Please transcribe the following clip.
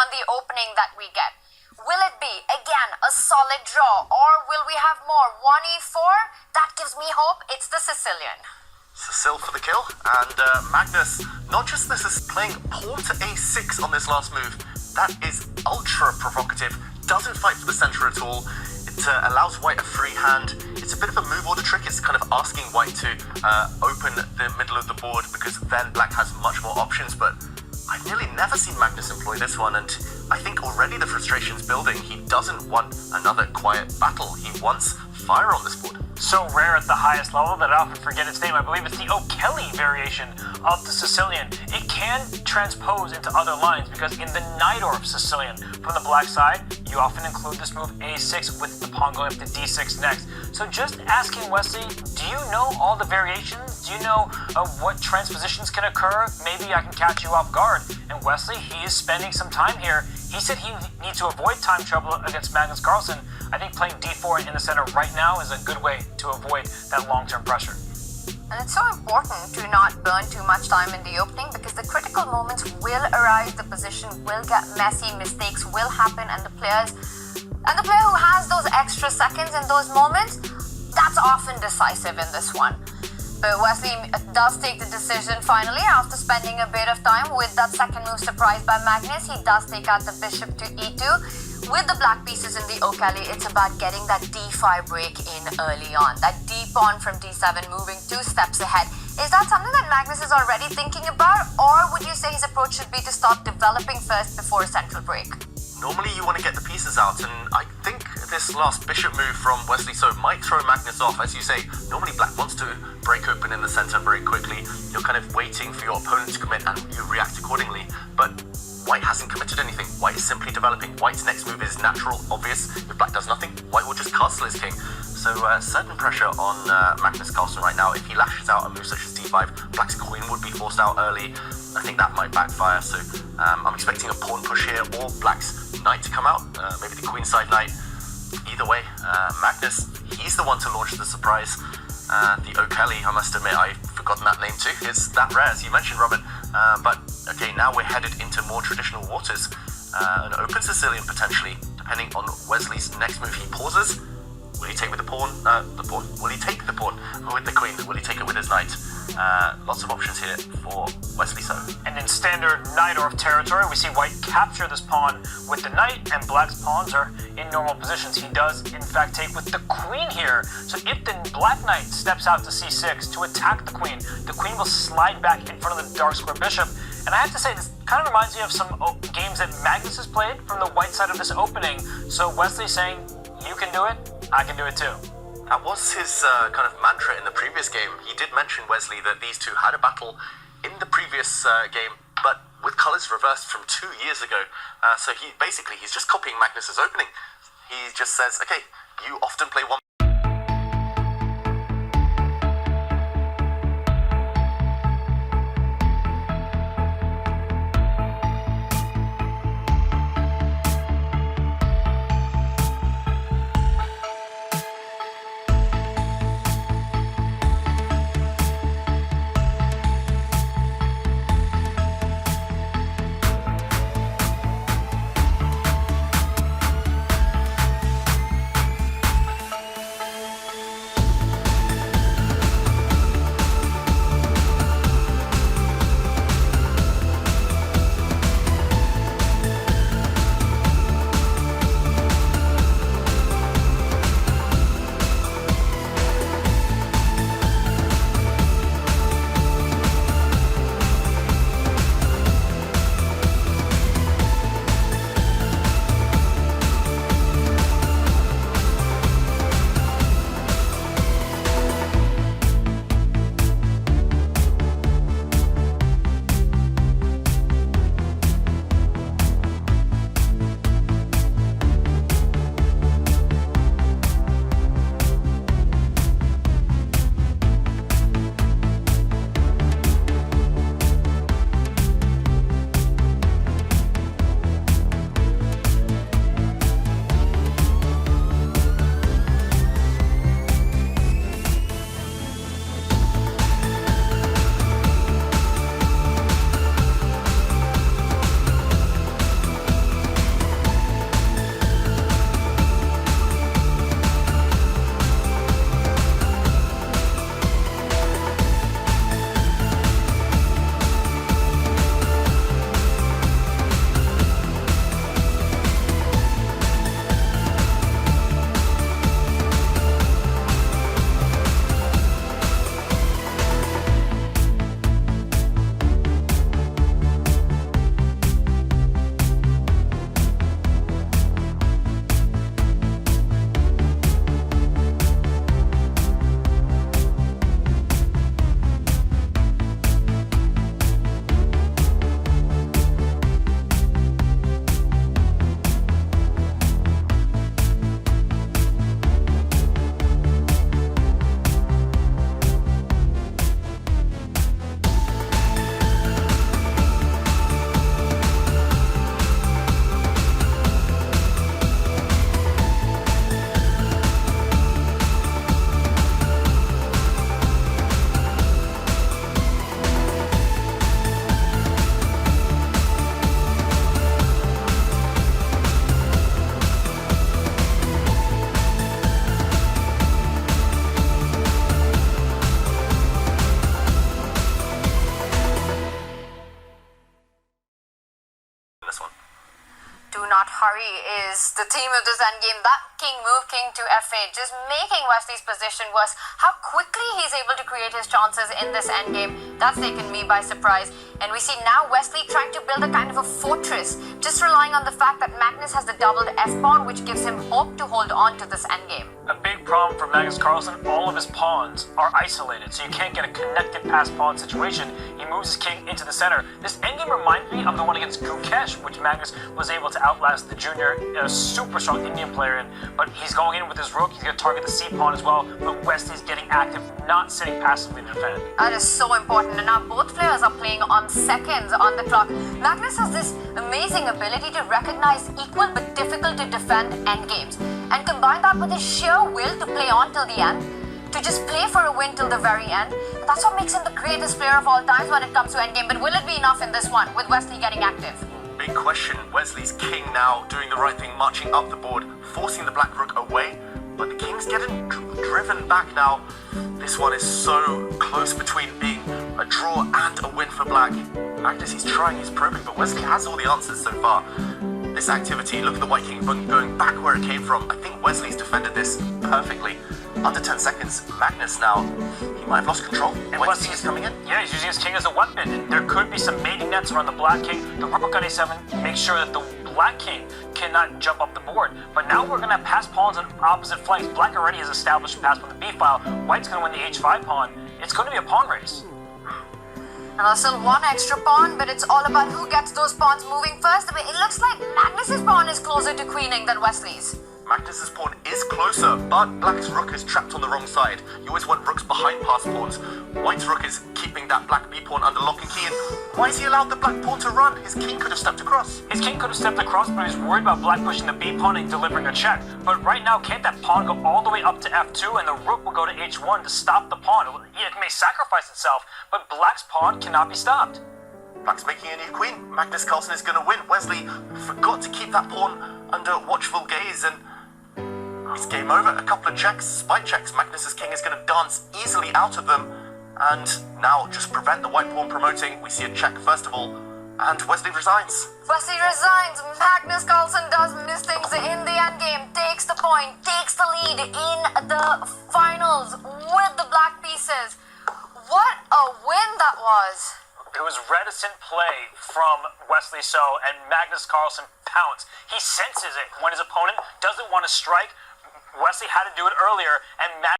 on the opening that we get. Will it be, again, a solid draw, or will we have more? 1e4? That gives me hope. It's the Sicilian. Cecil for the kill, and Magnus, not just this, is playing pawn to a6 on this last move. That is ultra provocative, doesn't fight for the center at all. It allows white a free hand. It's a bit of a move order trick. It's kind of asking white to open the middle of the board, because then black has much more options, but I've nearly never seen Magnus employ this one, and I think already the frustration's building. He doesn't want another quiet battle. He wants fire on this board. So rare at the highest level that I often forget its name. I believe it's the O'Kelly variation of the Sicilian. It can transpose into other lines, because in the Najdorf Sicilian from the black side, you often include this move a6 with the pawn going up to d6 next. So just asking Wesley, do you know all the variations? Do you know what transpositions can occur? Maybe I can catch you off guard. And Wesley, he is spending some time here. He said he needs to avoid time trouble against Magnus Carlsen. I think playing d4 in the center right now is a good way to avoid that long-term pressure. And it's so important to not burn too much time in the opening, because the critical moments will arise, the position will get messy, mistakes will happen, and the player who has those extra seconds in those moments, that's often decisive in this one. But Wesley does take the decision finally after spending a bit of time with that second move surprised by Magnus. He does take out the bishop to e2. With the black pieces in the O'Kelly, it's about getting that d5 break in early on. That d pawn from d7 moving 2 steps ahead. Is that something that Magnus is already thinking about? Or would you say his approach should be to start developing first before a central break? Normally you want to get the pieces out, and I think this last bishop move from Wesley so might throw Magnus off. As you say, normally black wants to break open in the center very quickly. You're kind of waiting for your opponent to commit and you react accordingly. But white hasn't committed anything. White is simply developing. White's next move is natural, obvious. If black does nothing, white will just castle his king. So certain pressure on Magnus Carlsen right now. If he lashes out a move such as d5, black's queen would be forced out early. I think that might backfire, so I'm expecting a pawn push here, or black's knight to come out, maybe the queenside knight. Either way, Magnus, he's the one to launch the surprise. The O'Kelly, I must admit, I've forgotten that name too. It's that rare, as you mentioned, Robin. But okay, now we're headed into more traditional waters. An open Sicilian potentially, depending on Wesley's next move. He pauses. Will he take with the pawn? Will he take the pawn with the queen? Will he take it with his knight? Lots of options here for Wesley So. And in standard Najdorf territory, we see white capture this pawn with the knight, and black's pawns are in normal positions. He does, in fact, take with the queen here. So if the black knight steps out to c6 to attack the queen will slide back in front of the dark square bishop. And I have to say, this kind of reminds me of some games that Magnus has played from the white side of this opening. So Wesley's saying, you can do it, I can do it too. That was his kind of mantra in the previous game. He did mention, Wesley, that these two had a battle in the previous game, but with colours reversed from 2 years ago. So he's just copying Magnus's opening. He just says, okay, you often play one. this one. Do not hurry is the theme of this endgame. That king move, king to f8, just making Wesley's position worse. How quickly he's able to create his chances in this endgame, that's taken me by surprise. And we see now Wesley trying to build a kind of a fortress, just relying on the fact that Magnus has the doubled f-pawn, which gives him hope to hold on to this endgame. A big problem for Magnus Carlsen, all of his pawns are isolated, so you can't get a connected pass pawn situation. He moves his king into the center. This endgame reminds me of the one against Gukesh, which Magnus was able to outlast the junior, a super strong Indian player in. But he's going in with his rook, he's going to target the c-pawn as well, but Wesley's getting active, not sitting passively to defend. That is so important, and now both players are playing on seconds on the clock. Magnus has this amazing ability to recognize equal but difficult to defend endgames, and combine that with his sheer will to play on till the end, to just play for a win till the very end. That's what makes him the greatest player of all times when it comes to endgame. But will it be enough in this one, with Wesley getting active? Big question. Wesley's king now doing the right thing, marching up the board, forcing the black rook away, but the king's getting driven back now. This one is so close between being a draw and a win for black. Magnus, he's trying, he's probing, but Wesley has all the answers so far. This activity, look at the white king going back where it came from. I think Wesley's defended this perfectly. Under 10 seconds, Magnus now, he might have lost control. And Wesley is coming in. Yeah, he's using his king as a weapon. And there could be some mating nets around the black king. The rook on a7 makes sure that the black king cannot jump up the board. But now we're going to have pass pawns on opposite flanks. Black already has established a pass on the b file. White's going to win the h5 pawn. It's going to be a pawn race. And there's still one extra pawn, but it's all about who gets those pawns moving first. I mean, it looks like Magnus's pawn is closer to queening than Wesley's. Magnus's pawn is closer, but black's rook is trapped on the wrong side. You always want rooks behind pass pawns. White's rook is keeping that black b pawn under lock and key, and why has he allowed the black pawn to run? His king could have stepped across. His king could have stepped across, but he's worried about black pushing the b pawn and delivering a check. But right now, can't that pawn go all the way up to f2, and the rook will go to h1 to stop the pawn? It may sacrifice itself, but black's pawn cannot be stopped. Black's making a new queen. Magnus Carlsen is going to win. Wesley forgot to keep that pawn under watchful gaze, and it's game over. A couple of checks, spy checks. Magnus's king is going to dance easily out of them, and now just prevent the white pawn promoting. We see a check first of all, and Wesley resigns. Wesley resigns. Magnus Carlsen does miss things in the endgame, takes the point, takes the lead in the finals with the black pieces. What a win that was. It was reticent play from Wesley So, and Magnus Carlsen pounced. He senses it when his opponent doesn't want to strike. Wesley had to do it earlier, and